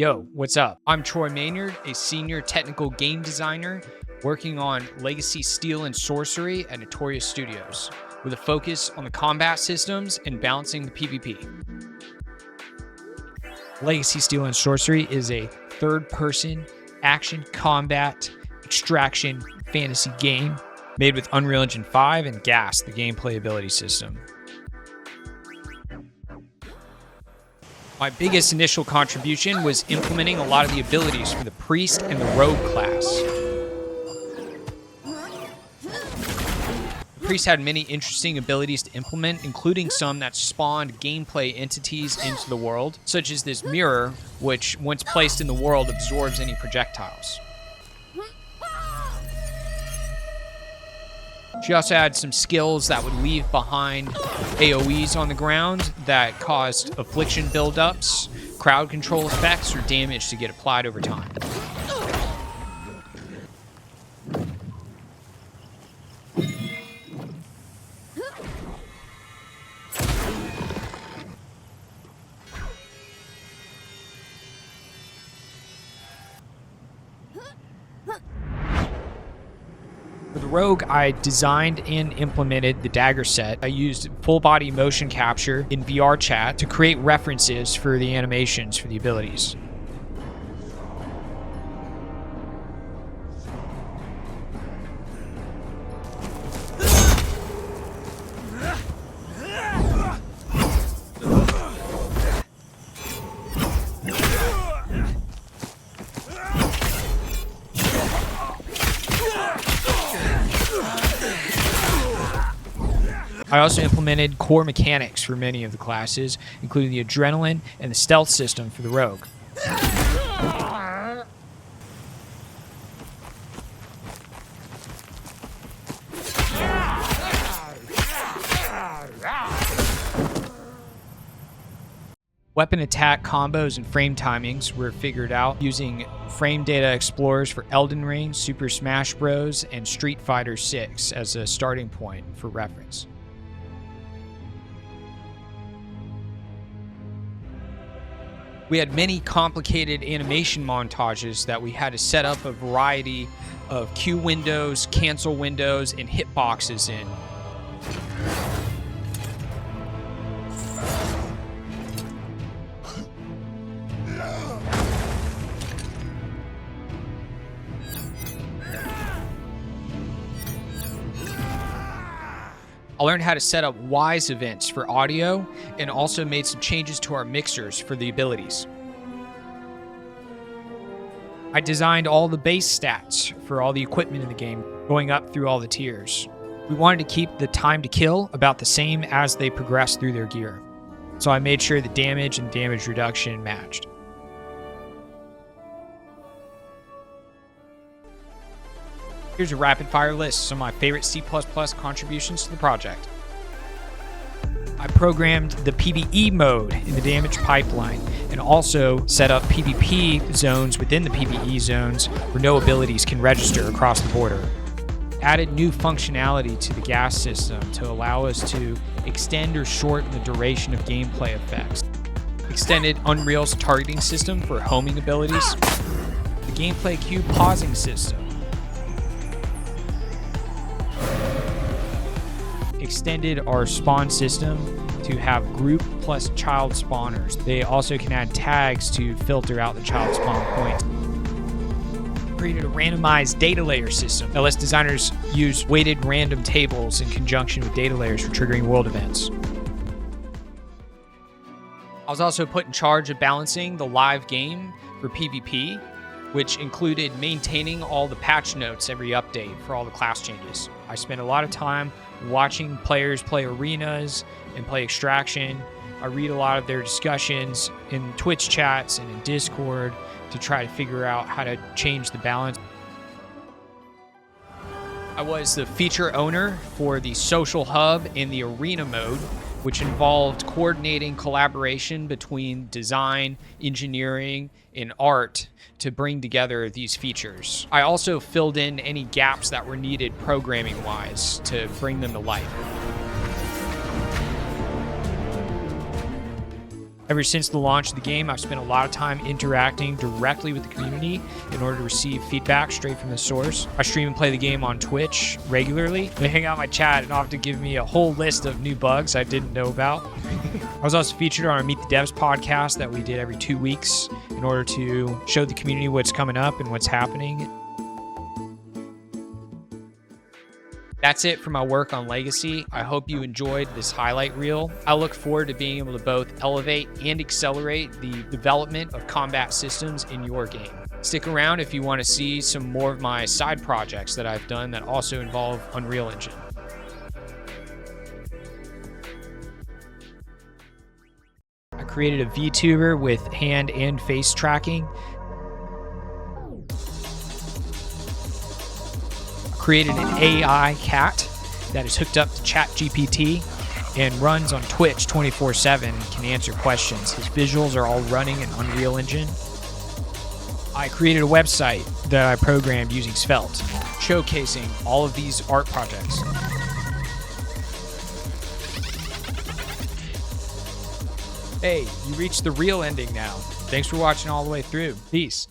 Yo, what's up? I'm Troy Maynard, a senior technical game designer working on Legacy Steel and Sorcery at Notorious Studios, with a focus on the combat systems and balancing the PvP. Legacy Steel and Sorcery is a third-person action combat extraction fantasy game made with Unreal Engine 5 and GAS, the gameplay ability system. My biggest initial contribution was implementing a lot of the abilities for the Priest and the Rogue class. The Priest had many interesting abilities to implement, including some that spawned gameplay entities into the world, such as this mirror, which, once placed in the world, absorbs any projectiles. She also had some skills that would leave behind AoEs on the ground that caused affliction buildups, crowd control effects, or damage to get applied over time. For the Rogue, I designed and implemented the dagger set. I used full body motion capture in VR chat to create references for the animations for the abilities. I also implemented core mechanics for many of the classes, including the adrenaline and the stealth system for the Rogue. Weapon attack combos and frame timings were figured out using frame data explorers for Elden Ring, Super Smash Bros., and Street Fighter 6 as a starting point for reference. We had many complicated animation montages that we had to set up a variety of queue windows, cancel windows, and hitboxes in. I learned how to set up wise events for audio and also made some changes to our mixers for the abilities. I designed all the base stats for all the equipment in the game, going up through all the tiers. We wanted to keep the time to kill about the same as they progress through their gear. So I made sure the damage and damage reduction matched. Here's a rapid-fire list of some of my favorite C++ contributions to the project. I programmed the PvE mode in the damage pipeline and also set up PvP zones within the PvE zones where no abilities can register across the border. Added new functionality to the GAS system to allow us to extend or shorten the duration of gameplay effects. Extended Unreal's targeting system for homing abilities. The gameplay queue pausing system. Extended our spawn system to have group plus child spawners. They also can add tags to filter out the child spawn points. Created a randomized data layer system that lets designers use weighted random tables in conjunction with data layers for triggering world events. I was also put in charge of balancing the live game for PvP, which included maintaining all the patch notes every update for all the class changes. I spent a lot of time watching players play arenas and play extraction. I read a lot of their discussions in Twitch chats and in Discord to try to figure out how to change the balance. I was the feature owner for the social hub in the arena mode, which involved coordinating collaboration between design, engineering, and art to bring together these features. I also filled in any gaps that were needed programming-wise to bring them to life. Ever since the launch of the game, I've spent a lot of time interacting directly with the community in order to receive feedback straight from the source. I stream and play the game on Twitch regularly. They hang out in my chat and often give me a whole list of new bugs I didn't know about. I was also featured on our Meet the Devs podcast that we did every 2 weeks in order to show the community what's coming up and what's happening. That's it for my work on Legacy. I hope you enjoyed this highlight reel. I look forward to being able to both elevate and accelerate the development of combat systems in your game. Stick around if you want to see some more of my side projects that I've done that also involve Unreal Engine. I created a VTuber with hand and face tracking. Created an AI cat that is hooked up to ChatGPT and runs on Twitch 24/7 and can answer questions. His visuals are all running in Unreal Engine. I created a website that I programmed using Svelte, showcasing all of these art projects. Hey, you reached the real ending now. Thanks for watching all the way through. Peace.